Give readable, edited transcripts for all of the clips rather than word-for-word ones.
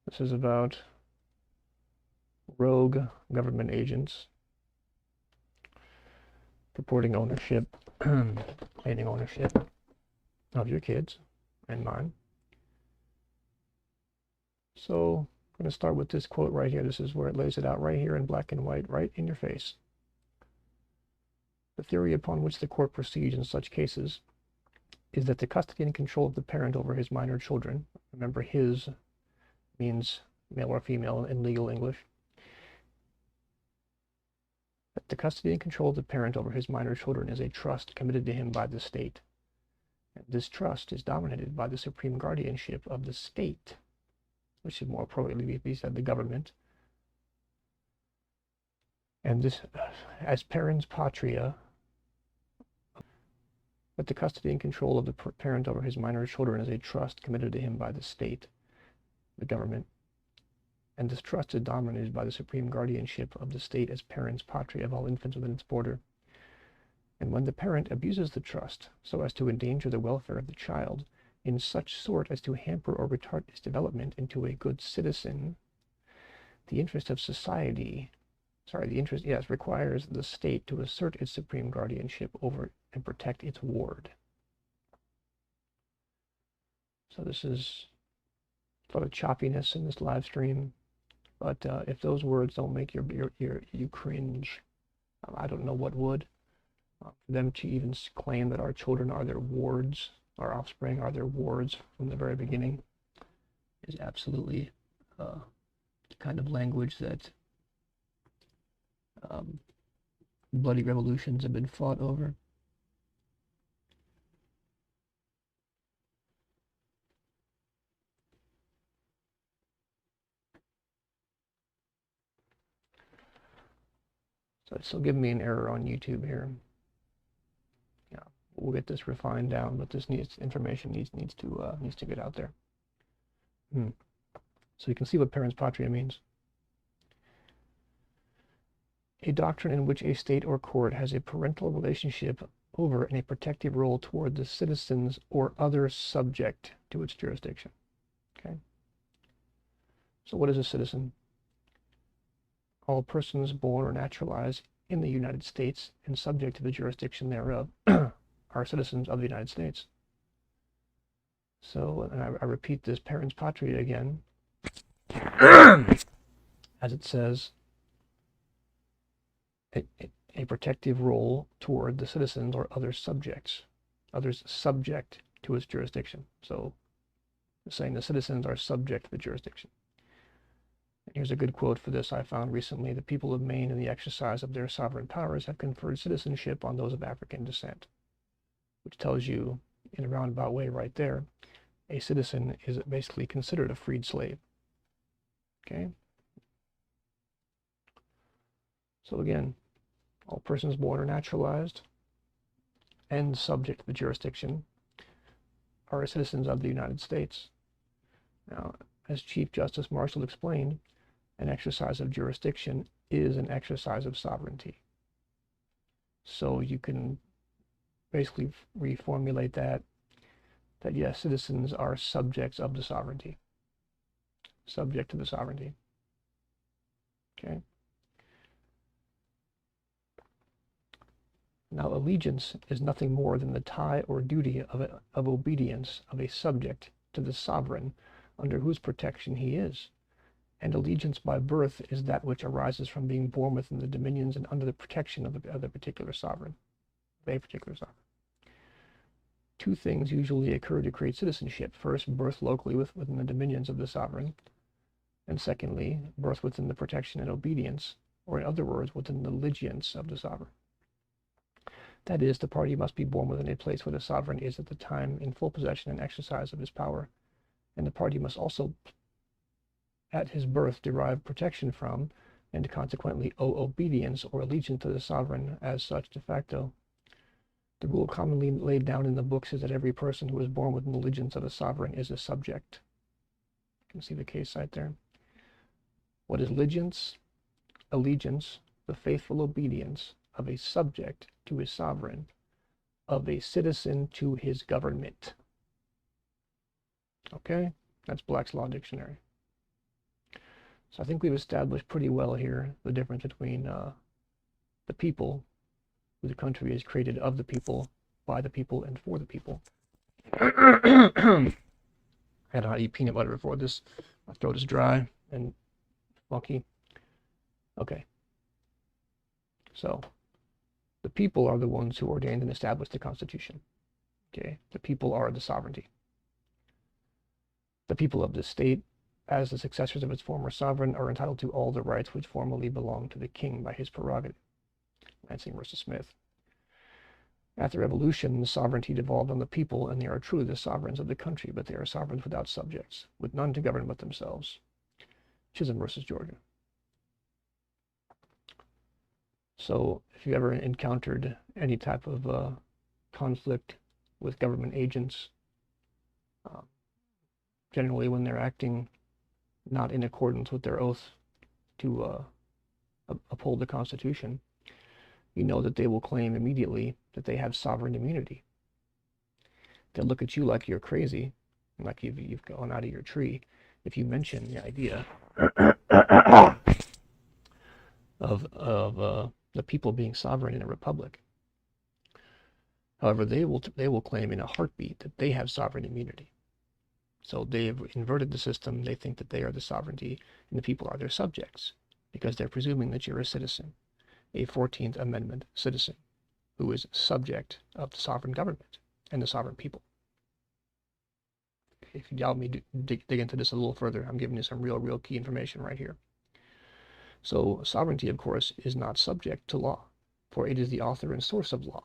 This is about rogue government agents purporting ownership, claiming ownership of your kids and mine. So I'm going to start with this quote right here. This is where it lays it out right here in black and white, right in your face. The theory upon which the court proceeds in such cases is that the custody and control of the parent over his minor children, remember his means male or female in legal English, that the custody and control of the parent over his minor children is a trust committed to him by the state. And this trust is dominated by the supreme guardianship of the state, which should more appropriately be said the government. And this, as parens patriae, that the custody and control of the parent over his minor children is a trust committed to him by the state, the government. And this trust is dominated by the supreme guardianship of the state as parens patriae of all infants within its border. And when the parent abuses the trust so as to endanger the welfare of the child in such sort as to hamper or retard its development into a good citizen, the interest of society, requires the state to assert its supreme guardianship over and protect its ward. So this is a lot of choppiness in this live stream, but if those words don't make you cringe, I don't know what would. For them to even claim that our children are their wards, our offspring are their wards from the very beginning, is absolutely the kind of language that bloody revolutions have been fought over. So it's still giving me an error on YouTube here. Yeah, we'll get this refined down, but this information needs to get out there. So you can see what parens patriae means. A doctrine in which a state or court has a parental relationship over and a protective role toward the citizens or other subject to its jurisdiction. Okay. So what is a citizen? All persons born or naturalized in the United States and subject to the jurisdiction thereof are citizens of the United States. So, and I repeat this parens patriae again, as it says, a protective role toward the citizens or others subject to its jurisdiction. So it's saying the citizens are subject to the jurisdiction. And here's a good quote for this I found recently. The people of Maine, in the exercise of their sovereign powers, have conferred citizenship on those of African descent, which tells you in a roundabout way right there, a citizen is basically considered a freed slave. Okay? So again, all persons born or naturalized and subject to the jurisdiction are citizens of the United States. Now, as Chief Justice Marshall explained, an exercise of jurisdiction is an exercise of sovereignty. So you can basically reformulate that yes, citizens are subjects of the sovereignty, subject to the sovereignty. Okay. Now, allegiance is nothing more than the tie or duty of obedience of a subject to the sovereign under whose protection he is. And allegiance by birth is that which arises from being born within the dominions and under the protection of the particular sovereign, a particular sovereign. Two things usually occur to create citizenship. First, birth locally within the dominions of the sovereign, and secondly, birth within the protection and obedience, or in other words, within the allegiance of the sovereign. That is, the party must be born within a place where the sovereign is at the time in full possession and exercise of his power, and the party must also, at his birth, derive protection from, and consequently owe obedience or allegiance to the sovereign as such de facto. The rule commonly laid down in the books is that every person who is born with an allegiance of a sovereign is a subject. You can see the case right there. What is allegiance? Allegiance, the faithful obedience of a subject to his sovereign, of a citizen to his government. Okay? That's Black's Law Dictionary. So I think we've established pretty well here the difference between the people, who the country is created of the people, by the people, and for the people. I had to eat peanut butter before this. My throat is dry and funky. Okay. So the people are the ones who ordained and established the Constitution. Okay. The people are the sovereignty. The people of this state, as the successors of its former sovereign, are entitled to all the rights which formerly belonged to the king by his prerogative. Lansing versus Smith. After revolution, the sovereignty devolved on the people, and they are truly the sovereigns of the country, but they are sovereigns without subjects, with none to govern but themselves. Chisholm versus Georgia. So if you ever encountered any type of conflict with government agents, generally when they're acting not in accordance with their oath to uphold the Constitution, you know that they will claim immediately that they have sovereign immunity. They'll look at you like you're crazy, like you've gone out of your tree, if you mention the idea of the people being sovereign in a republic. However, they will claim in a heartbeat that they have sovereign immunity. So they have inverted the system. They think that they are the sovereignty and the people are their subjects, because they're presuming that you're a citizen, a 14th Amendment citizen, who is subject of the sovereign government and the sovereign people. If you allow me to dig into this a little further, I'm giving you some real key information right here. So sovereignty, of course, is not subject to law, for it is the author and source of law.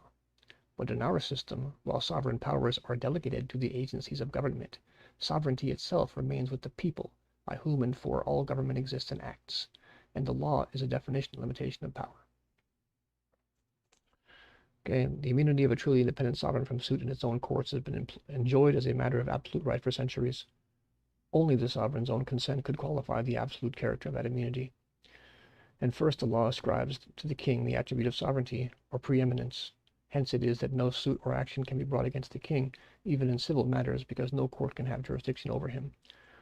But in our system, while sovereign powers are delegated to the agencies of government, sovereignty itself remains with the people, by whom and for all government exists and acts, and the law is a definition and limitation of power. Okay, the immunity of a truly independent sovereign from suit in its own courts has been enjoyed as a matter of absolute right for centuries. Only the sovereign's own consent could qualify the absolute character of that immunity. And first, the law ascribes to the king the attribute of sovereignty, or preeminence. Hence it is that no suit or action can be brought against the king, even in civil matters, because no court can have jurisdiction over him.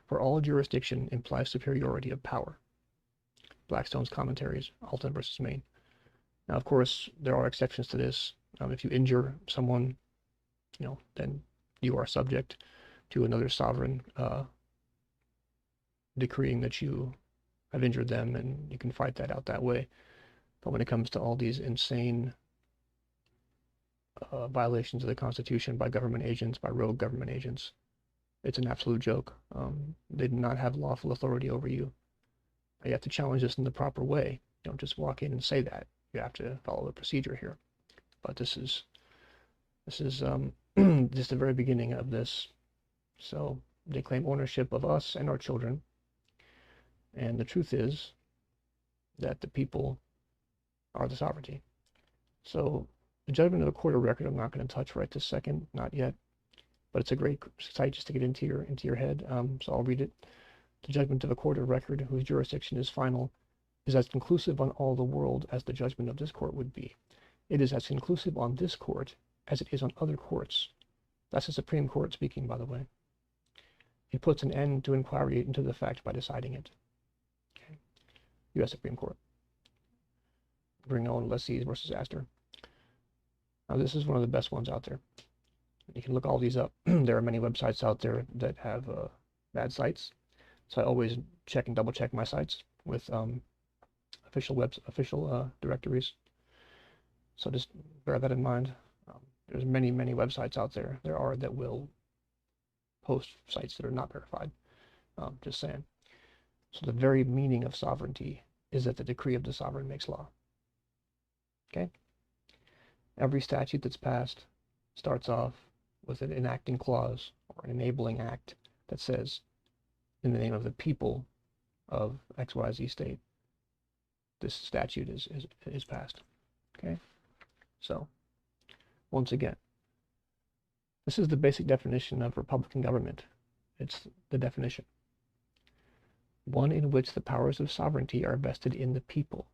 For all jurisdiction implies superiority of power. Blackstone's Commentaries, Alton versus Maine. Now, of course, there are exceptions to this. If you injure someone, then you are subject to another sovereign decreeing that you have injured them, and you can fight that out that way. But when it comes to all these insane violations of the Constitution by government agents, by rogue government agents, it's an absolute joke. They do not have lawful authority over you. You have to challenge this in the proper way. You don't just walk in and say that. You have to follow the procedure here. But this is just the very beginning of this. So they claim ownership of us and our children. And the truth is that the people are the sovereignty. So the judgment of a court of record, I'm not going to touch right this second, not yet. But it's a great site just to get into your head. So I'll read it. The judgment of a court of record, whose jurisdiction is final, is as conclusive on all the world as the judgment of this court would be. It is as conclusive on this court as it is on other courts. That's the Supreme Court speaking, by the way. It puts an end to inquiry into the fact by deciding it. Okay. U.S. Supreme Court. Brignone, Lessees versus Astor. Now, this is one of the best ones out there. You can look all these up. There are many websites out there that have bad sites. So I always check and double check my sites with official directories. So just bear that in mind. There's many websites out there that will post sites that are not verified. Just saying. So the very meaning of sovereignty is that the decree of the sovereign makes law. Okay? Every statute that's passed starts off with an enacting clause or an enabling act that says, in the name of the people of XYZ state, this statute is passed. Okay? So, once again, this is the basic definition of Republican government. It's the definition. One in which the powers of sovereignty are vested in the people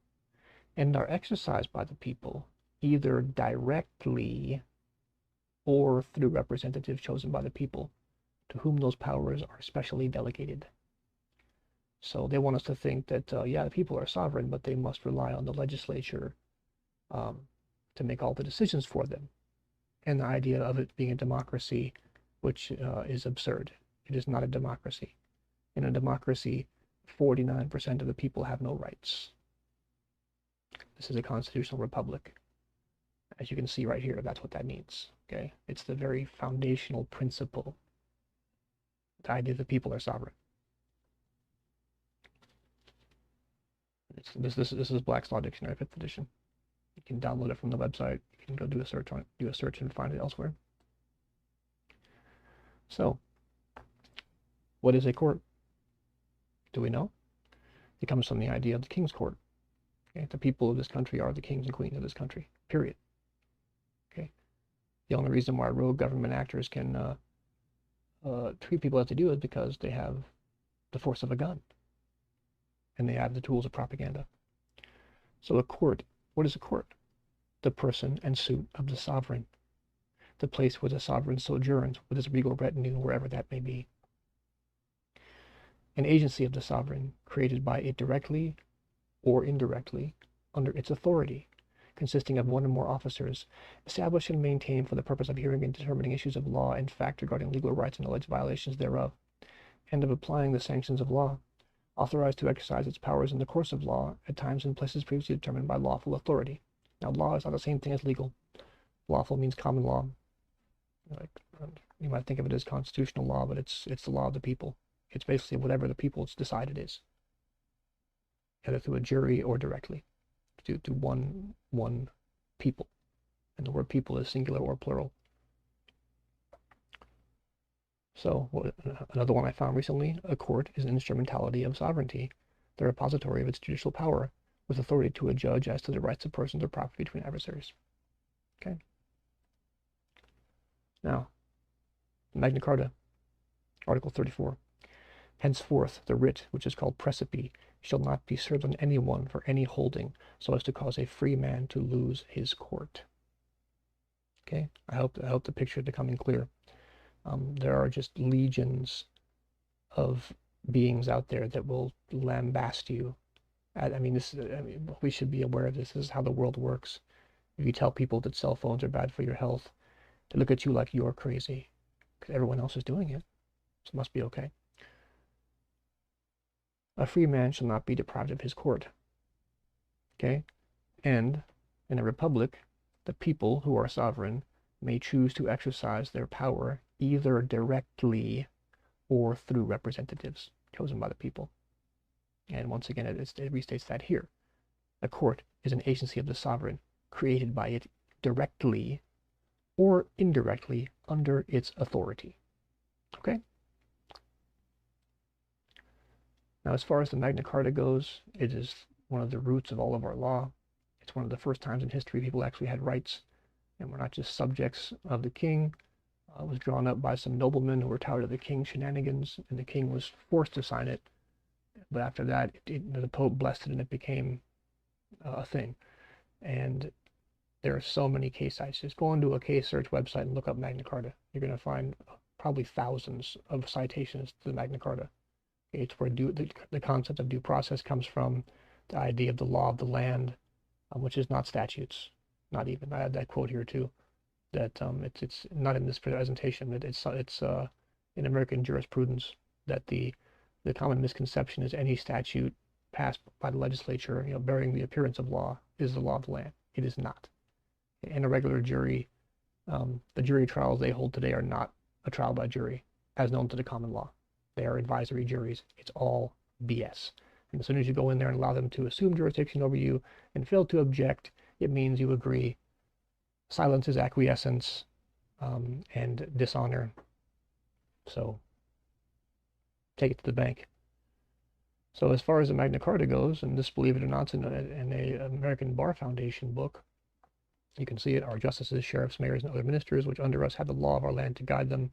and are exercised by the people either directly or through representatives chosen by the people, to whom those powers are specially delegated. So they want us to think that, yeah, the people are sovereign, but they must rely on the legislature to make all the decisions for them. And the idea of it being a democracy, which is absurd. It is not a democracy. In a democracy, 49% of the people have no rights. This is a constitutional republic. As you can see right here, that's what that means. Okay, it's the very foundational principle. The idea that people are sovereign. This is Black's Law Dictionary, 5th edition. You can download it from the website. You can go do a search on it, do a search and find it elsewhere. So, what is a court? Do we know? It comes from the idea of the king's court. Okay? The people of this country are the kings and queens of this country, period. Okay? The only reason why rogue government actors can treat people as they do is because they have the force of a gun. And they have the tools of propaganda. So a court, what is a court? The person and suit of the sovereign. The place where the sovereign sojourns with his regal retinue, wherever that may be. An agency of the sovereign, created by it directly or indirectly under its authority, consisting of one or more officers, established and maintained for the purpose of hearing and determining issues of law and fact regarding legal rights and alleged violations thereof, and of applying the sanctions of law, authorized to exercise its powers in the course of law at times and places previously determined by lawful authority. Now, law is not the same thing as legal. Lawful means common law. Like, you might think of it as constitutional law, but it's the law of the people. It's basically whatever the people decide it is, either through a jury or directly, to one people. And the word people is singular or plural. So another one I found recently, a court is an instrumentality of sovereignty, the repository of its judicial power, with authority to adjudge as to the rights of persons or property between adversaries. Okay. Now, Magna Carta, Article 34. Henceforth, the writ, which is called precipe, shall not be served on any one for any holding, so as to cause a free man to lose his court. Okay, I hope the picture is becoming clear. There are just legions of beings out there that will lambast you. We should be aware of this. This is how the world works. If you tell people that cell phones are bad for your health, they look at you like you're crazy, because everyone else is doing it, so it must be okay. A free man shall not be deprived of his court. Okay? And in a republic, the people who are sovereign may choose to exercise their power either directly or through representatives chosen by the people. And once again, it restates that here. A court is an agency of the sovereign, created by it directly or indirectly under its authority. Okay? Now, as far as the Magna Carta goes, it is one of the roots of all of our law. It's one of the first times in history people actually had rights, and we're not just subjects of the king. It was drawn up by some noblemen who were tired of the king's shenanigans, and the king was forced to sign it. But after that, the Pope blessed it, and it became a thing. And there are so many case sites. Just go into a case search website and look up Magna Carta. You're going to find probably thousands of citations to the Magna Carta. It's where the concept of due process comes from, the idea of the law of the land, which is not statutes, not even. I had that quote here too, that it's not in this presentation, but it's in American jurisprudence, that the common misconception is any statute passed by the legislature, bearing the appearance of law, is the law of the land. It is not. In a regular jury, the jury trials they hold today are not a trial by jury, as known to the common law. They are advisory juries. It's all BS. And as soon as you go in there and allow them to assume jurisdiction over you and fail to object, it means you agree. Silence is acquiescence and dishonor. So take it to the bank. So as far as the Magna Carta goes, and this, believe it or not, in a American Bar Foundation book, you can see it. Our justices, sheriffs, mayors, and other ministers, which under us have the law of our land to guide them,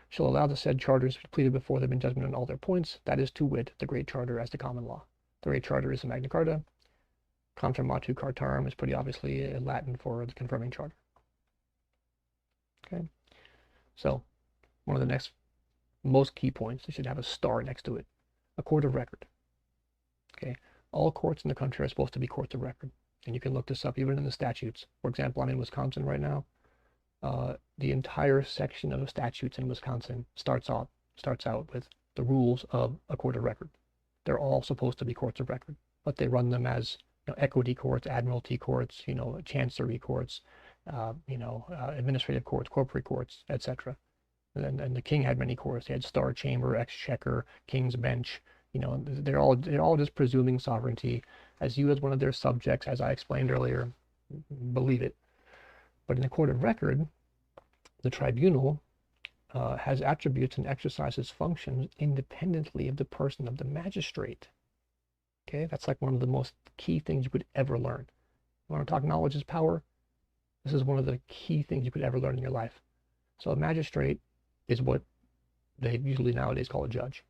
shall allow the said charters to be pleaded before them in judgment on all their points. That is, to wit, the Great Charter as the common law. The Great Charter is the Magna Carta. Confirmatu Cartarum is pretty obviously Latin for the confirming charter. Okay, so one of the next most key points, they should have a star next to it. A court of record. Okay, all courts in the country are supposed to be courts of record, and you can look this up even in the statutes. For example, I'm in Wisconsin right now. The entire section of the statutes in Wisconsin starts out with the rules of a court of record. They're all supposed to be courts of record, but they run them as equity courts, admiralty courts, chancery courts, administrative courts, corporate courts, etc. And the king had many courts. He had Star Chamber, Exchequer, King's Bench. They're all just presuming sovereignty as you as one of their subjects, as I explained earlier, believe it. But in the court of record, the tribunal has attributes and exercises functions independently of the person of the magistrate. Okay, that's like one of the most key things you could ever learn. You want to talk knowledge is power? This is one of the key things you could ever learn in your life. So a magistrate is what they usually nowadays call a judge.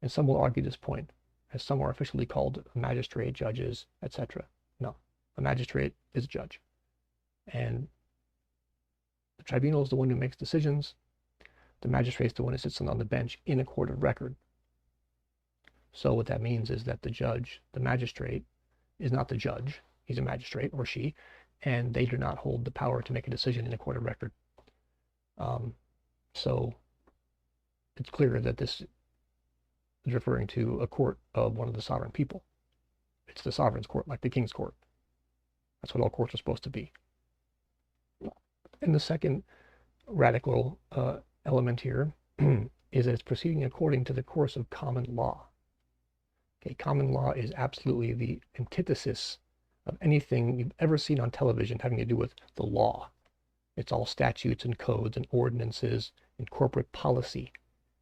And some will argue this point, as some are officially called a magistrate, judges, etc. No, a magistrate is a judge. And the tribunal is the one who makes decisions. The magistrate is the one who sits on the bench in a court of record. So what that means is that the magistrate, is not the judge. He's a magistrate, or she, and they do not hold the power to make a decision in a court of record. So it's clear that this is referring to a court of one of the sovereign people. It's the sovereign's court, like the king's court. That's what all courts are supposed to be. And the second radical element here is that it's proceeding according to the course of common law. Okay, common law is absolutely the antithesis of anything you've ever seen on television having to do with the law. It's all statutes and codes and ordinances and corporate policy.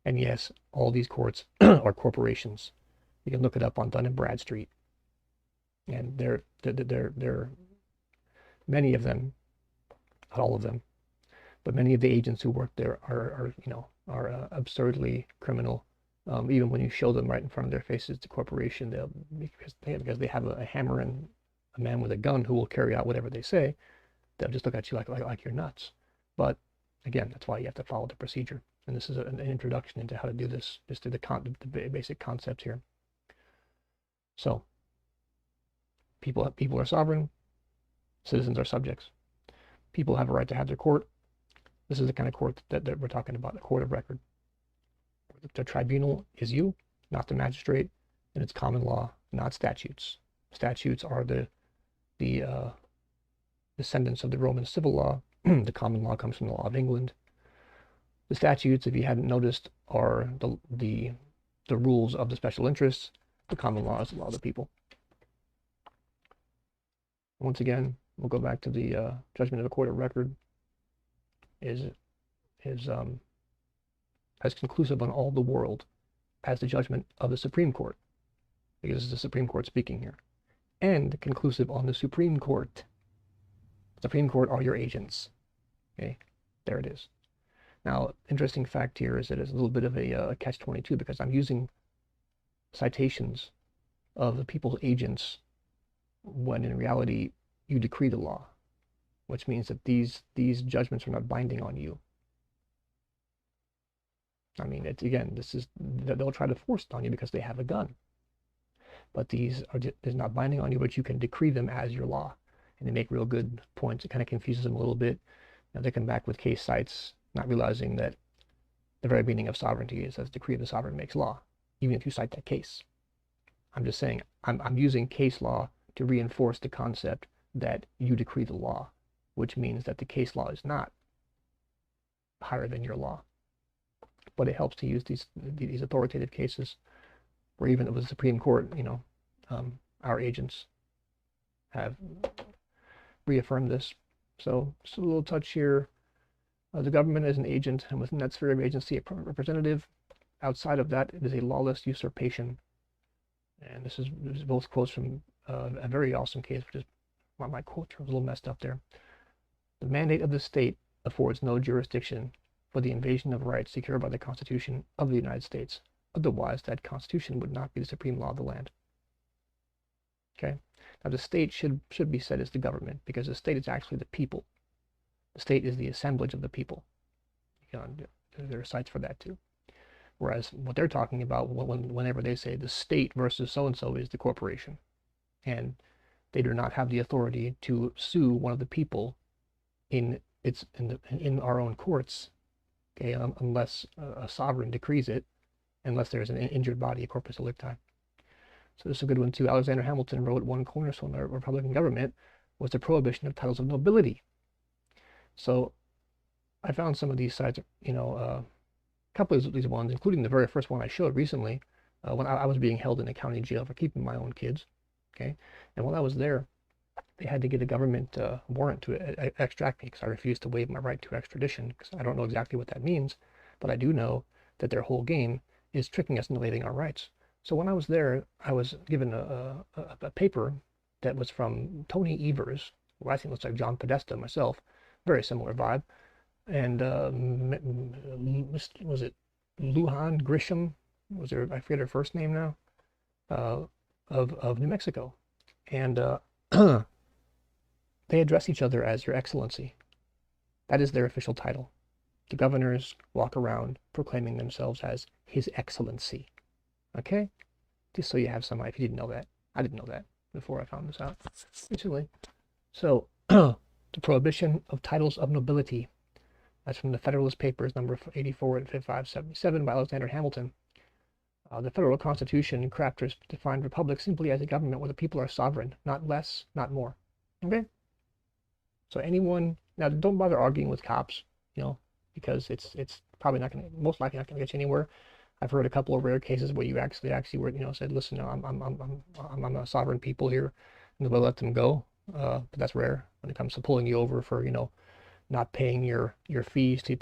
And yes, all these courts are corporations. You can look it up on Dun & Bradstreet. And they're many of them, not all of them, but many of the agents who work there are absurdly criminal. Even when you show them right in front of their faces the corporation, because they have a hammer and a man with a gun who will carry out whatever they say, they'll just look at you like you're nuts. But again, that's why you have to follow the procedure. And this is an introduction into how to do this, just to the basic concepts here. So, people are sovereign, citizens are subjects. People have a right to have their court. This is the kind of court that we're talking about, a court of record. The tribunal is you, not the magistrate, and it's common law, not statutes. Statutes are the descendants of the Roman civil law. The common law comes from the law of England. The statutes, if you hadn't noticed, are the rules of the special interests. The common law is the law of the people. Once again, we'll go back to the judgment of a court of record is as conclusive on all the world as the judgment of the Supreme Court, because this is the Supreme Court speaking here, and conclusive on the Supreme Court. Supreme Court are your agents. Okay, there it is. Now, interesting fact here is that it's a little bit of a catch-22, because I'm using citations of the people's agents when in reality you decree the law, which means that these judgments are not binding on you. I mean, they'll try to force it on you because they have a gun. But these are not binding on you, but you can decree them as your law. And they make real good points. It kind of confuses them a little bit. Now they come back with case cites, not realizing that the very meaning of sovereignty is as decree of the sovereign makes law, even if you cite that case. I'm just saying, I'm using case law to reinforce the concept that you decree the law, which means that the case law is not higher than your law. But it helps to use these authoritative cases where even with the Supreme Court, our agents have reaffirmed this. So just a little touch here. The government is an agent, and within that sphere of agency, a representative. Outside of that, it is a lawless usurpation. And this is both quotes from a very awesome case, which is my quotes are a little messed up there. The mandate of the state affords no jurisdiction for the invasion of rights secured by the Constitution of the United States. Otherwise, that Constitution would not be the supreme law of the land. Okay? Now, the state should be said as the government, because the state is actually the people. The state is the assemblage of the people. There are sites for that too. Whereas what they're talking about whenever they say the state versus so-and-so is the corporation. And they do not have the authority to sue one of the people in our own courts, okay, unless a sovereign decrees it, unless there's an injured body, a corpus delicti. So this is a good one too. Alexander Hamilton wrote, one cornerstone of Republican government was the prohibition of titles of nobility. So I found some of these sites, a couple of these ones, including the very first one I showed recently, when I was being held in a county jail for keeping my own kids. Okay, and while I was there, they had to get a government warrant to extract me because I refused to waive my right to extradition, because I don't know exactly what that means, but I do know that their whole game is tricking us into waiving our rights. So when I was there, I was given a paper that was from Tony Evers, who I think looks like John Podesta myself, very similar vibe, and was it Lujan Grisham? I forget her first name now, of New Mexico, and they address each other as Your Excellency. That is their official title. The governors walk around proclaiming themselves as His Excellency. Okay? Just so you have some, if you didn't know that. I didn't know that before I found this out recently. So, the prohibition of titles of nobility. That's from the Federalist Papers, number 84 and 5577 by Alexander Hamilton. The federal constitution crafters defined republic simply as a government where the people are sovereign, not less, not more. Okay? So anyone, now don't bother arguing with cops, because it's probably not going to, most likely not going to get you anywhere. I've heard a couple of rare cases where you actually were, said, listen, I'm a sovereign people here, and they'll let them go. But that's rare when it comes to pulling you over for, not paying your fees to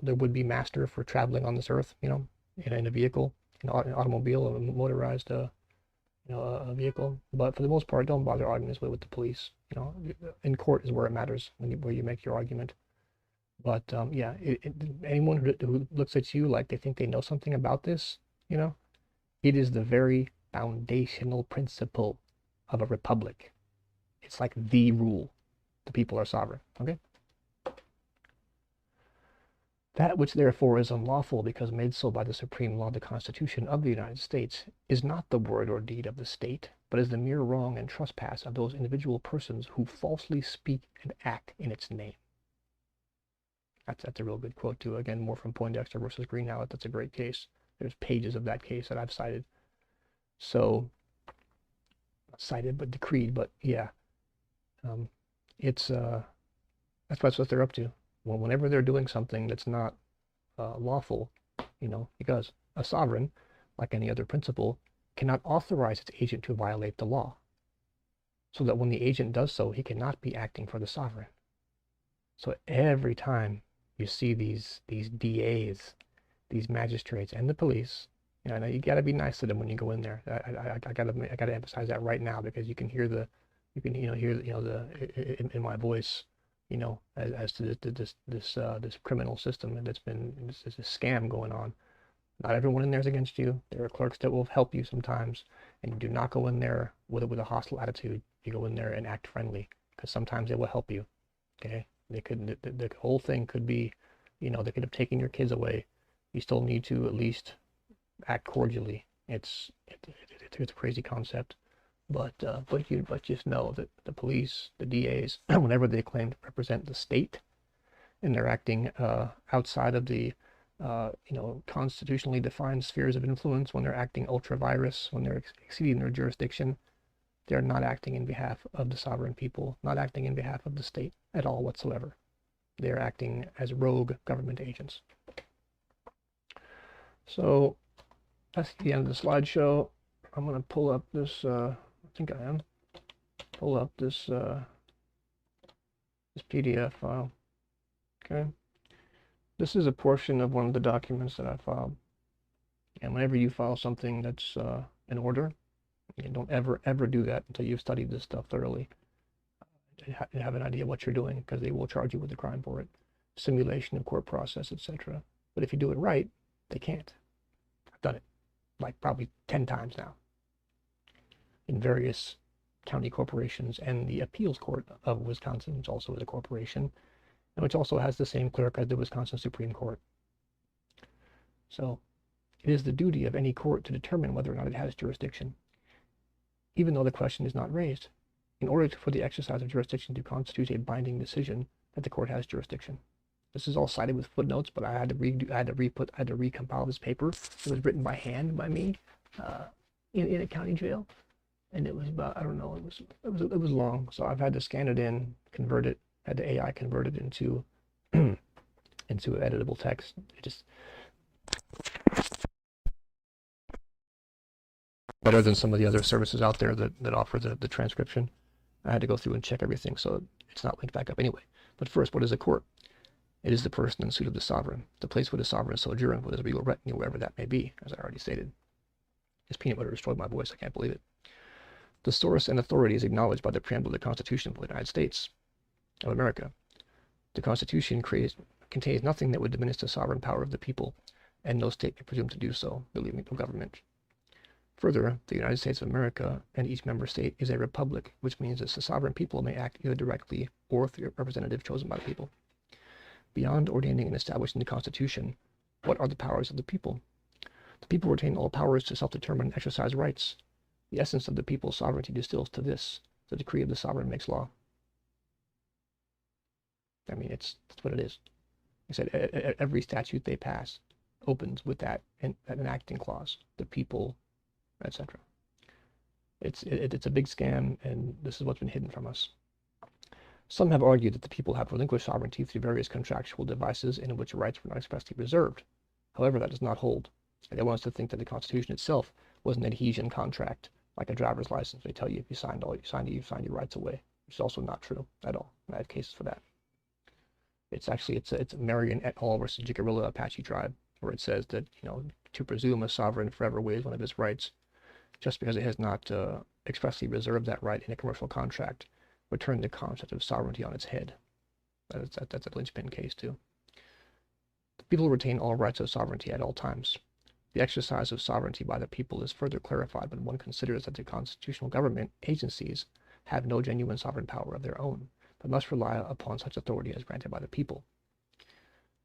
their would-be master for traveling on this earth, in a vehicle, an automobile, a motorized, a vehicle. But for the most part, don't bother arguing this way with the police. In court is where it matters, where you make your argument. But yeah, anyone who looks at you like they think they know something about this, it is the very foundational principle of a republic. It's like the rule. The people are sovereign. Okay. That which therefore is unlawful because made so by the supreme law, the Constitution of the United States, is not the word or deed of the state, but is the mere wrong and trespass of those individual persons who falsely speak and act in its name. That's a real good quote too. Again, more from Poindexter versus Greenhalgh. That's a great case. There's pages of that case that I've cited. So, not cited, but decreed. But yeah, that's what they're up to. Well, whenever they're doing something that's not lawful, because a sovereign, like any other principal, cannot authorize its agent to violate the law. So that when the agent does so, he cannot be acting for the sovereign. So every time you see these DAs, these magistrates, and the police, you got to be nice to them when you go in there. I gotta emphasize that right now, because you can hear in my voice, as to this criminal system, and this is a scam going on. Not everyone in there is against you. There are clerks that will help you sometimes, and you do not go in there with a hostile attitude. You go in there and act friendly, because sometimes they will help you. Okay. The whole thing could be, they could have taken your kids away. You still need to at least act cordially. It's a crazy concept, but just know that the police, the DAs, whenever they claim to represent the state, and they're acting outside of the constitutionally defined spheres of influence, when they're acting ultra vires, when they're exceeding their jurisdiction, they're not acting in behalf of the sovereign people, not acting in behalf of the state at all whatsoever. They're acting as rogue government agents. So that's the end of the slideshow. I'm going to pull up this, pull up this PDF file. Okay. This is a portion of one of the documents that I filed. And whenever you file something that's in order, you don't ever do that until you've studied this stuff thoroughly and have an idea what you're doing, because they will charge you with a crime for it. Simulation of court process, etc. But if you do it right, they can't. I've done it like probably 10 times now in various county corporations, and the appeals court of Wisconsin, which also is a corporation, and which also has the same clerk as the Wisconsin Supreme Court. So It is the duty of any court to determine whether or not it has jurisdiction, even though the question is not raised, in order for the exercise of jurisdiction to constitute a binding decision that the court has jurisdiction. This is all cited with footnotes, but I had to recompile this paper. It was written by hand by me in a county jail, and it was about, I don't know, it was long. So I've had to scan it in, convert it, had the AI convert it into into editable text. It just better than some of the other services out there that offer the transcription. I had to go through and check everything, so it's not linked back up anyway. But first, what is a court? It is the person in suit of the sovereign, the place where the sovereign sojourn with his regal retinue, wherever that may be, as I already stated. This peanut butter destroyed my voice, I can't believe it. The source and authority is acknowledged by the preamble of the Constitution of the United States of America. The Constitution contains nothing that would diminish the sovereign power of the people, and no state may presume to do so, believing no government. Further, the United States of America and each member state is a republic, which means that the sovereign people may act either directly or through a representative chosen by the people. Beyond ordaining and establishing the Constitution, what are the powers of the people? The people retain all powers to self-determine and exercise rights. The essence of the people's sovereignty distills to this: the decree of the sovereign makes law. I mean, that's what it is. I said every statute they pass opens with that enacting clause: the people, etc. It's a big scam, and this is what's been hidden from us. Some have argued that the people have relinquished sovereignty through various contractual devices in which rights were not expressly reserved. However, that does not hold. They want us to think that the Constitution itself was an adhesion contract, like a driver's license. They tell you if you signed your rights away, which is also not true at all. I have cases for that. It's Marion et al. Versus Jicarilla Apache tribe, where it says that, to presume a sovereign forever waives one of his rights, just because it has not expressly reserved that right in a commercial contract, would turn the concept of sovereignty on its head. That's a linchpin case too. The people retain all rights of sovereignty at all times. The exercise of sovereignty by the people is further clarified when one considers that the constitutional government agencies have no genuine sovereign power of their own, but must rely upon such authority as granted by the people.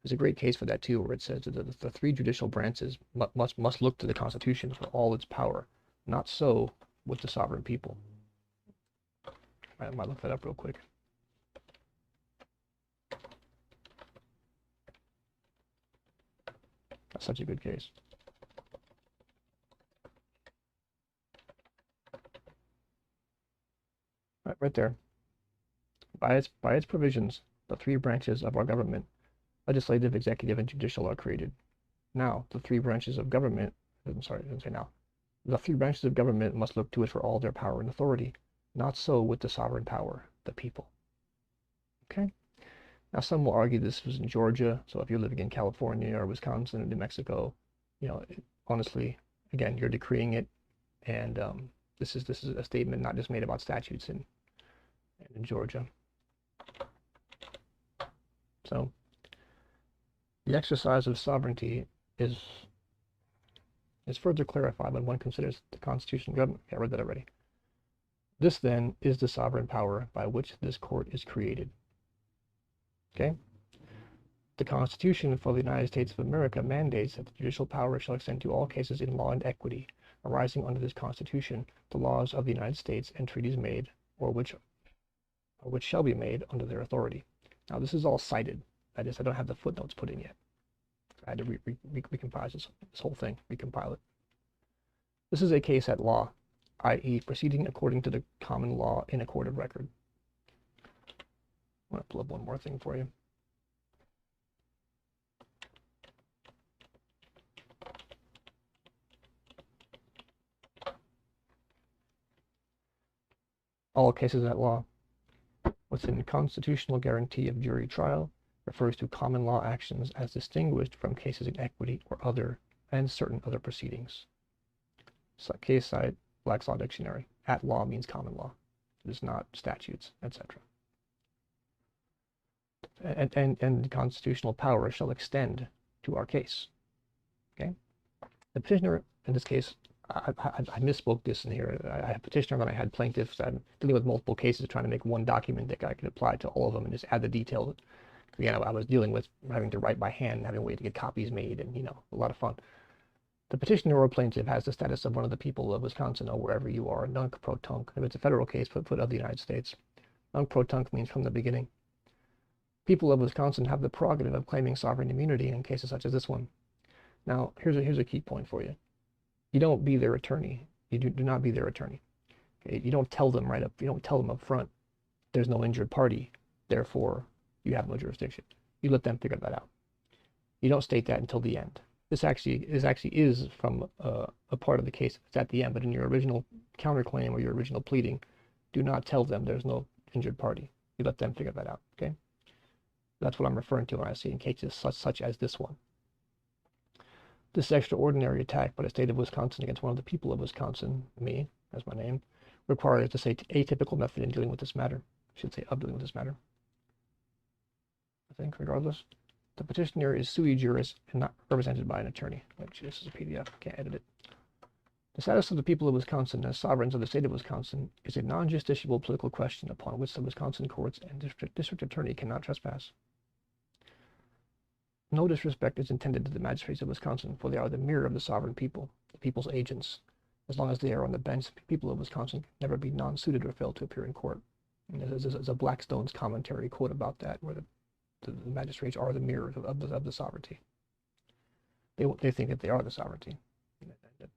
There's a great case for that too, where it says that the three judicial branches must look to the Constitution for all its power. Not so with the sovereign people. I might look that up real quick. That's such a good case. Right there. By its provisions, the three branches of our government, legislative, executive, and judicial, are created. Now, the three branches of government, I'm sorry, I didn't say now. The three branches of government must look to it for all their power and authority. Not so with the sovereign power, the people. Okay? Now, some will argue this was in Georgia, so if you're living in California or Wisconsin or New Mexico, honestly, again, you're decreeing it, and this is a statement not just made about statutes in Georgia. So, the exercise of sovereignty is further clarified when one considers the constitutional government. I read that already. This, then, is the sovereign power by which this court is created. Okay? The Constitution for the United States of America mandates that the judicial power shall extend to all cases in law and equity arising under this Constitution, the laws of the United States, and treaties made, or which shall be made under their authority. Now, this is all cited. That is, I don't have the footnotes put in yet. I had to recompile this whole thing, recompile it. This is a case at law, i.e. proceeding according to the common law in a court of record. I'm going to pull up one more thing for you. All cases at law. Within constitutional guarantee of jury trial refers to common law actions as distinguished from cases in equity or other and certain other proceedings. So case site, Black's Law Dictionary. At law means common law. It is not statutes, etc. And the constitutional power shall extend to our case. Okay? The petitioner, in this case, I misspoke this in here. I had petitioner, then I had plaintiffs. I'm dealing with multiple cases, trying to make one document that I could apply to all of them and just add the detail. Again, I was dealing with having to write by hand, having a way to get copies made, and a lot of fun. The petitioner or plaintiff has the status of one of the people of Wisconsin or wherever you are, nunc pro tunc. If it's a federal case, put of the United States. Nunc pro tunc means from the beginning. People of Wisconsin have the prerogative of claiming sovereign immunity in cases such as this one. Now, here's a key point for you. You don't be their attorney. You do not be their attorney. Okay? You don't tell them you don't tell them up front, there's no injured party, therefore you have no jurisdiction. You let them figure that out. You don't state that until the end. This actually is from a part of the case. It's at the end, but in your original counterclaim or your original pleading, do not tell them there's no injured party. You let them figure that out, okay? That's what I'm referring to when I say in cases such as this one. This extraordinary attack by the state of Wisconsin against one of the people of Wisconsin, me, as my name, requires to say atypical method in dealing with this matter. I should say of dealing with this matter. I think, regardless. The petitioner is sui juris and not represented by an attorney. Actually, this is a PDF, can't edit it. The status of the people of Wisconsin as sovereigns of the state of Wisconsin is a non-justiciable political question upon which the Wisconsin courts and district attorney cannot trespass. No disrespect is intended to the magistrates of Wisconsin, for they are the mirror of the sovereign people, the people's agents. As long as they are on the bench, the people of Wisconsin can never be non-suited or fail to appear in court. And there's a Blackstone's commentary quote about that, where the magistrates are the mirrors of the sovereignty. They think that they are the sovereignty.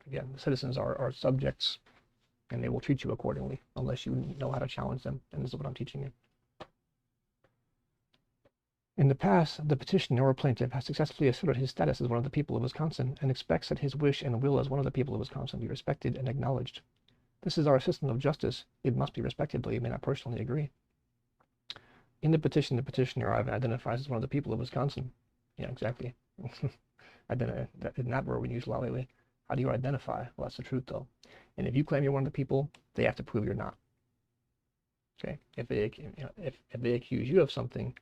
Again, the citizens are subjects, and they will treat you accordingly unless you know how to challenge them, and this is what I'm teaching you. In the past, the petitioner or plaintiff has successfully asserted his status as one of the people of Wisconsin and expects that his wish and will as one of the people of Wisconsin be respected and acknowledged. This is our system of justice. It must be respected, though you may not personally agree. In the petition, the petitioner identifies as one of the people of Wisconsin. Yeah, exactly. Isn't that word we use a lot lately? How do you identify? Well, that's the truth, though. And if you claim you're one of the people, they have to prove you're not. Okay? If they accuse you of something,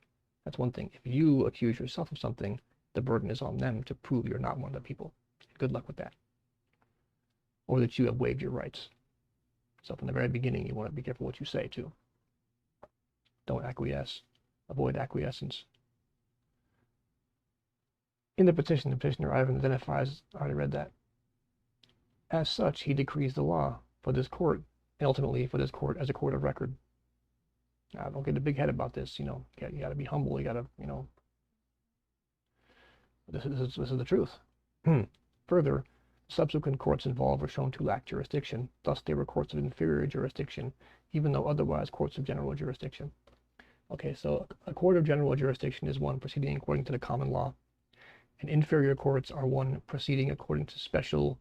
that's one thing. If you accuse yourself of something, the burden is on them to prove you're not one of the people. Good luck with that. Or that you have waived your rights. So from the very beginning, you want to be careful what you say, too. Don't acquiesce. Avoid acquiescence. In the petition, the petitioner identifies, I already read that. As such, he decrees the law for this court, and ultimately for this court as a court of record. Now, don't get a big head about this, you got to be humble, you got to, this is the truth. Further, subsequent courts involved were shown to lack jurisdiction, thus they were courts of inferior jurisdiction, even though otherwise courts of general jurisdiction. Okay, so a court of general jurisdiction is one proceeding according to the common law, and inferior courts are one proceeding according to special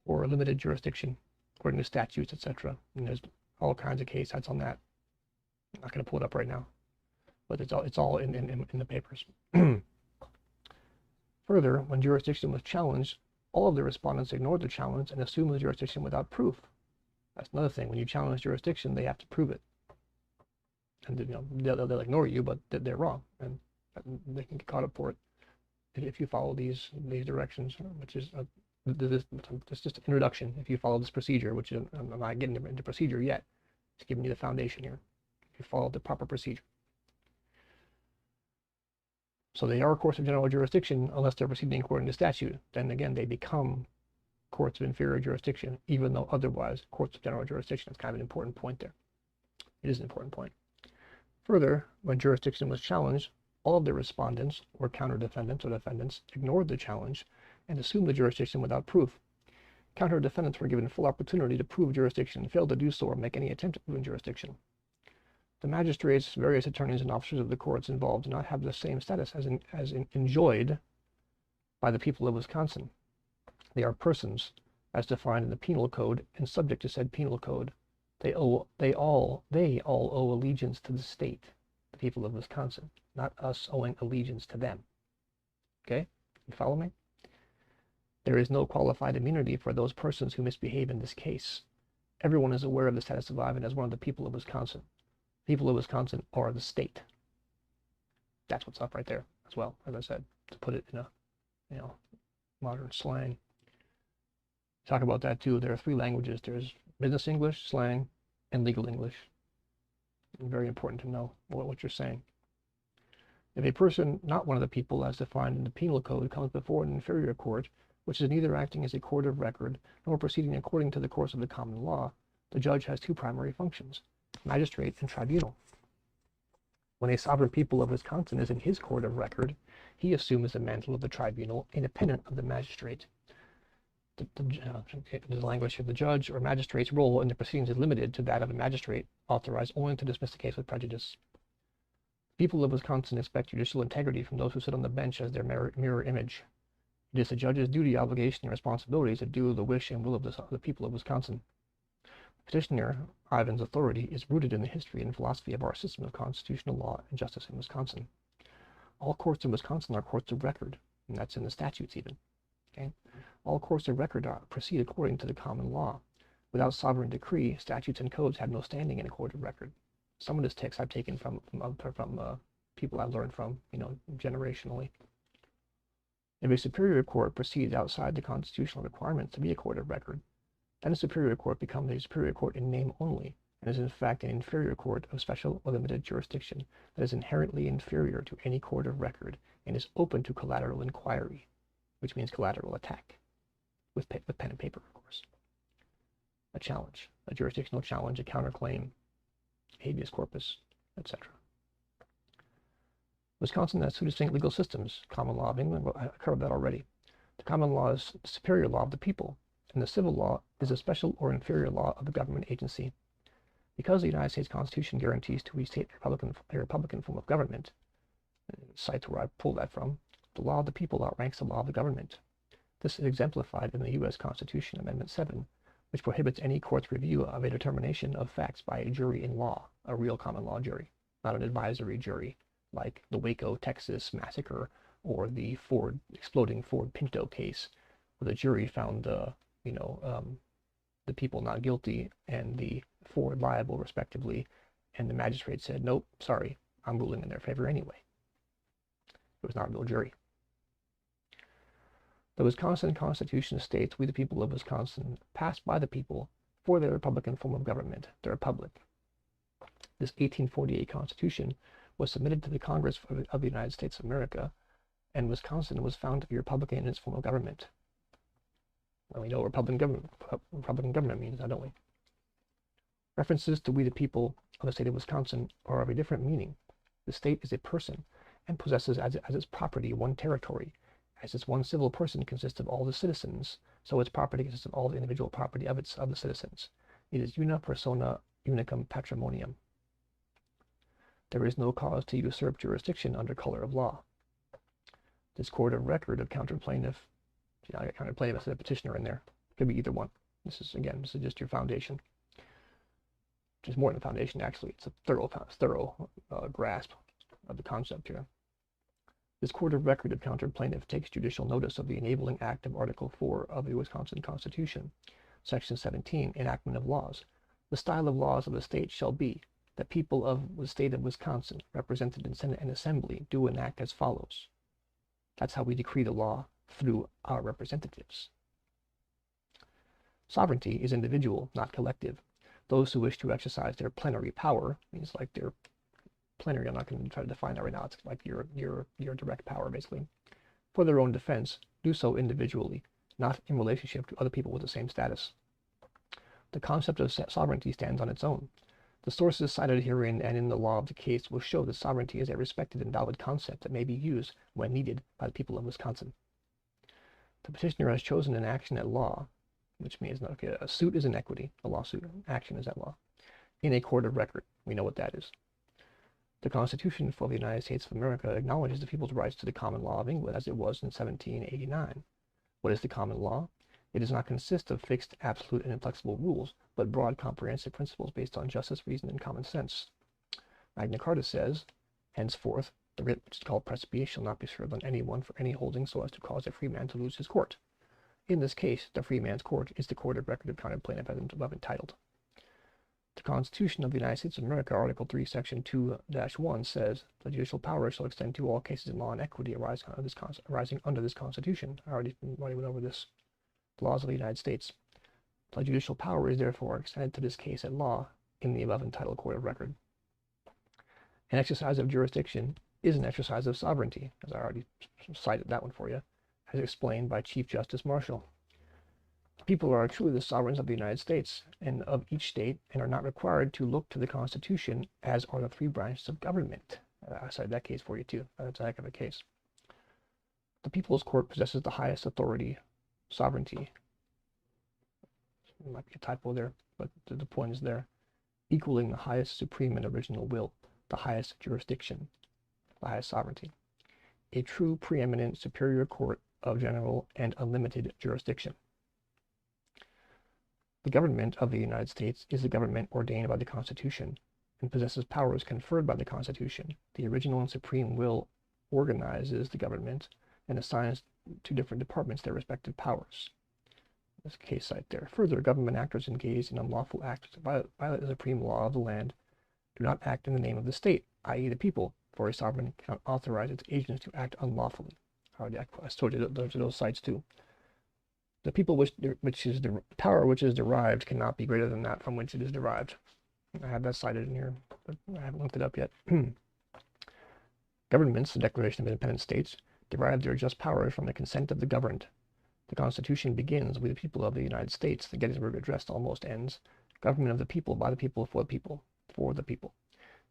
or limited jurisdiction, according to statutes, etc. And there's all kinds of case sites on that. I'm not going to pull it up right now, but it's all in the papers. Further, when jurisdiction was challenged, all of the respondents ignored the challenge and assumed the jurisdiction without proof. That's another thing. When you challenge jurisdiction, they have to prove it. And they'll ignore you, but they're wrong, and they can get caught up for it if you follow these directions, which is this just an introduction. If you follow this procedure, which is, I'm not getting into procedure yet, it's giving you the foundation here. If you follow the proper procedure. So they are courts of general jurisdiction unless they're proceeding according to statute. Then again, they become courts of inferior jurisdiction, even though otherwise courts of general jurisdiction. That's kind of an important point there. It is an important point. Further, when jurisdiction was challenged, all of the respondents or counter-defendants or defendants ignored the challenge and assumed the jurisdiction without proof. Counter-defendants were given full opportunity to prove jurisdiction and failed to do so or make any attempt at proving jurisdiction. The magistrates, various attorneys, and officers of the courts involved do not have the same status as enjoyed by the people of Wisconsin. They are persons, as defined in the Penal Code and subject to said Penal Code. They all owe allegiance to the state, the people of Wisconsin, not us owing allegiance to them. Okay? You follow me? There is no qualified immunity for those persons who misbehave in this case. Everyone is aware of the status of Ivan as one of the people of Wisconsin. People of Wisconsin are the state. That's what's up right there as well, as I said, to put it in a modern slang. Talk about that too. There are three languages. There's business English, slang, and legal English. Very important to know what you're saying. If a person not one of the people as defined in the Penal Code comes before an inferior court, which is neither acting as a court of record nor proceeding according to the course of the common law, the judge has two primary functions, magistrate and tribunal. When a sovereign people of Wisconsin is in his court of record, he assumes the mantle of the tribunal independent of the magistrate. The language of the judge or magistrate's role in the proceedings is limited to that of a magistrate, authorized only to dismiss the case with prejudice. The people of Wisconsin expect judicial integrity from those who sit on the bench as their mirror image. It is the judge's duty, obligation, and responsibility to do the wish and will of the people of Wisconsin. Petitioner Ivan's authority is rooted in the history and philosophy of our system of constitutional law and justice in Wisconsin. All courts in Wisconsin are courts of record, and that's in the statutes even. Okay? All courts of record proceed according to the common law. Without sovereign decree, statutes and codes have no standing in a court of record. Some of this text I've taken from people I've learned from, generationally. If a superior court proceeds outside the constitutional requirements to be a court of record, then a superior court becomes a superior court in name only, and is in fact an inferior court of special or limited jurisdiction that is inherently inferior to any court of record and is open to collateral inquiry, which means collateral attack, with pen and paper, of course. A challenge, a jurisdictional challenge, a counterclaim, habeas corpus, etc. Wisconsin has two distinct legal systems, common law of England, I covered that already. The common law is the superior law of the people, and the civil law is a special or inferior law of the government agency. Because the United States Constitution guarantees to each state a Republican form of government, cites where I pulled that from, the law of the people outranks the law of the government. This is exemplified in the U.S. Constitution Amendment 7, which prohibits any court's review of a determination of facts by a jury in law, a real common law jury, not an advisory jury, like the Waco, Texas massacre or the exploding Ford Pinto case, where the jury found the people not guilty and the Ford liable, respectively, and the magistrate said, nope, sorry, I'm ruling in their favor anyway. It was not a real jury. The Wisconsin Constitution states, we the people of Wisconsin, passed by the people for their Republican form of government, the Republic. This 1848 Constitution was submitted to the Congress of the United States of America, and Wisconsin was found to be Republican in its form of government. Well, we know what Republican government means, now don't we? References to we the people of the state of Wisconsin are of a different meaning. The state is a person and possesses as its property one territory. As its one civil person consists of all the citizens, so its property consists of all the individual property of the citizens. It is una persona unicum patrimonium. There is no cause to usurp jurisdiction under color of law. This court of record of counterplaintiff, I got counterplaintiff as a petitioner in there. Could be either one. This is just your foundation. Just more than a foundation, actually. It's a thorough grasp of the concept here. This court of record of counterplaintiff takes judicial notice of the enabling act of Article 4 of the Wisconsin Constitution, Section 17, enactment of laws. The style of laws of the state shall be that people of the state of Wisconsin, represented in Senate and Assembly, do enact as follows. That's how we decree the law, through our representatives. Sovereignty is individual, not collective. Those who wish to exercise their plenary power, means like their plenary, I'm not going to try to define that right now, it's like your direct power, basically, for their own defense, do so individually, not in relationship to other people with the same status. The concept of sovereignty stands on its own. The sources cited herein and in the law of the case will show that sovereignty is a respected and valid concept that may be used when needed by the people of Wisconsin. The petitioner has chosen an action at law, which means a suit is an equity, a lawsuit, action is at law, in a court of record. We know what that is. The Constitution for the United States of America acknowledges the people's rights to the common law of England as it was in 1789. What is the common law? It does not consist of fixed, absolute, and inflexible rules, but broad, comprehensive principles based on justice, reason, and common sense. Magna Carta says, henceforth, the writ which is called Parte E.R.G shall not be served on anyone for any holding so as to cause a free man to lose his court. In this case, the free man's court is the court of record of counterplaintiff as above entitled. The Constitution of the United States of America, Article 3, Section 2-1 says, the judicial power shall extend to all cases in law and equity arising under this Constitution. I already went over this. The laws of the United States. The judicial power is therefore extended to this case at law in the above entitled court of record. An exercise of jurisdiction is an exercise of sovereignty, as I already cited that one for you, as explained by Chief Justice Marshall. The people are truly the sovereigns of the United States and of each state, and are not required to look to the Constitution, as are the three branches of government. I cited that case for you too. That's a heck of a case. The People's Court possesses the highest authority, sovereignty. There might be a typo there, but the point is there. Equaling the highest supreme and original will, the highest jurisdiction, the highest sovereignty. A true, preeminent, superior court of general and unlimited jurisdiction. The government of the United States is the government ordained by the Constitution and possesses powers conferred by the Constitution. The original and supreme will organizes the government and assigns to different departments their respective powers. This case cite there. Further, government actors engaged in unlawful acts to violate the supreme law of the land do not act in the name of the state, i.e. the people, for a sovereign cannot authorize its agents to act unlawfully. I told you those sites too. The people which is the power which is derived cannot be greater than that from which it is derived. I have that cited in here, but I haven't looked it up yet. Governments, the Declaration of Independent States, derive their just powers from the consent of the governed. The Constitution begins with the people of the United States. The Gettysburg Address almost ends, government of the people, by the people, for the people, for the people.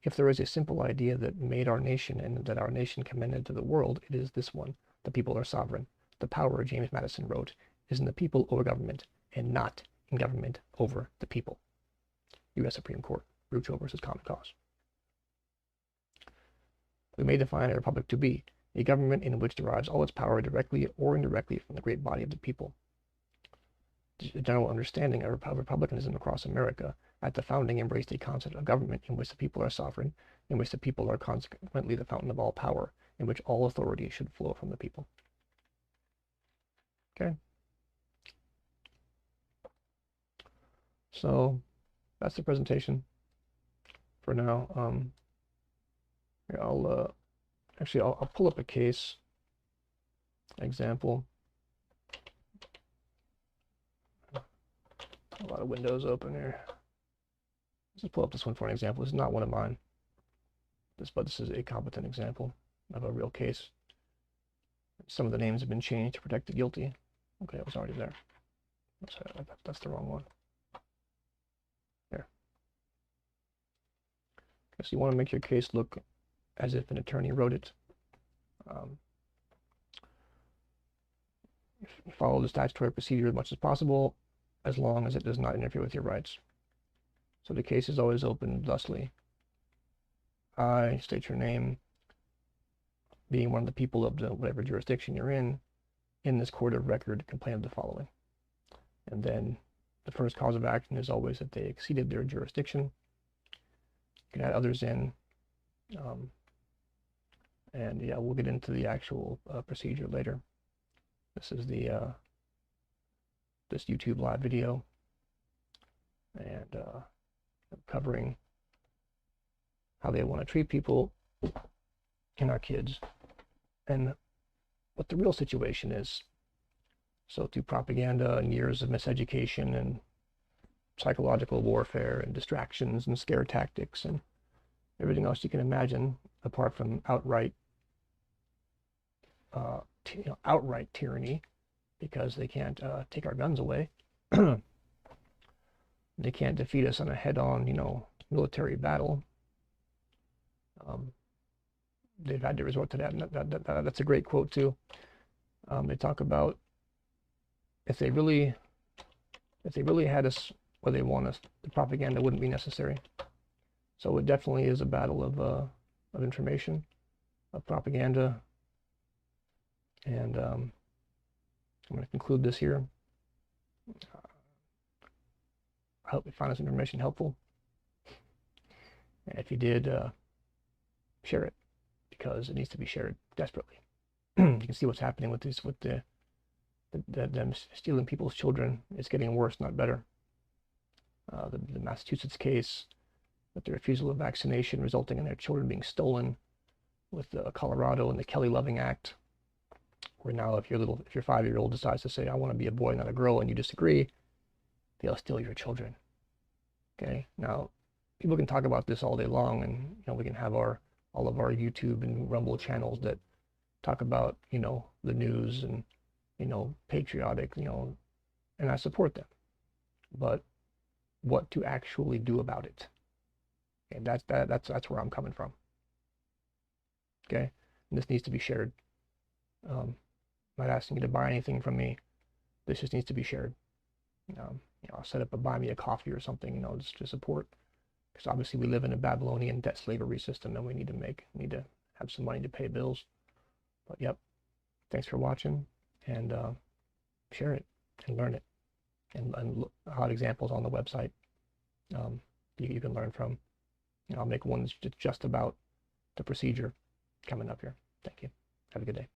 If there is a simple idea that made our nation and that our nation commended to the world, it is this one. The people are sovereign. The power, James Madison wrote, is in the people over government, and not in government over the people. U.S. Supreme Court, Rucho versus Common Cause. We may define a republic to be a government in which derives all its power directly or indirectly from the great body of the people. The general understanding of republicanism across America at the founding embraced a concept of government in which the people are sovereign, in which the people are consequently the fountain of all power, in which all authority should flow from the people. Okay. So that's the presentation for now. I'll pull up a case example. A lot of windows open here. Let's just pull up this one for an example. This is not one of mine, but this is a competent example of a real case. Some of the names have been changed to protect the guilty. Okay, it was already there. That's the wrong one. There. Okay, so you want to make your case look as if an attorney wrote it. Follow the statutory procedure as much as possible, as long as it does not interfere with your rights. So the case is always opened thusly. I state your name, being one of the people of whatever jurisdiction you're in this court of record, complain of the following. And then the first cause of action is always that they exceeded their jurisdiction. You can add others in. And yeah, we'll get into the actual procedure later. This is the this YouTube live video, and covering how they want to treat people and our kids, and what the real situation is. So through propaganda and years of miseducation and psychological warfare and distractions and scare tactics and everything else you can imagine, apart from outright tyranny, because they can't take our guns away. They can't defeat us in a head-on, military battle. They've had to resort to that. And that's a great quote too. They talk about if they really had us where they want us, the propaganda wouldn't be necessary. So it definitely is a battle of information, of propaganda. And I'm going to conclude this here. I hope you found this information helpful. And if you did, share it, because it needs to be shared desperately. You can see what's happening with them stealing people's children. It's getting worse, not better. The Massachusetts case with the refusal of vaccination resulting in their children being stolen, with Colorado and the Kelly Loving Act, where now if your 5-year-old decides to say, I want to be a boy, not a girl, and you disagree, they'll steal your children. Okay, now people can talk about this all day long, and we can have all of our YouTube and Rumble channels that talk about the news and patriotic, and I support them. But what to actually do about it? Okay, that's where I'm coming from. Okay, and this needs to be shared. I'm not asking you to buy anything from me. This just needs to be shared. I'll set up a buy me a coffee or something, just to support, because obviously we live in a Babylonian debt slavery system, and we need to have some money to pay bills. But yep, thanks for watching, and share it and learn it, and look hot examples on the website. You can learn from. I'll make one that's just about the procedure coming up here. Thank you. Have a good day.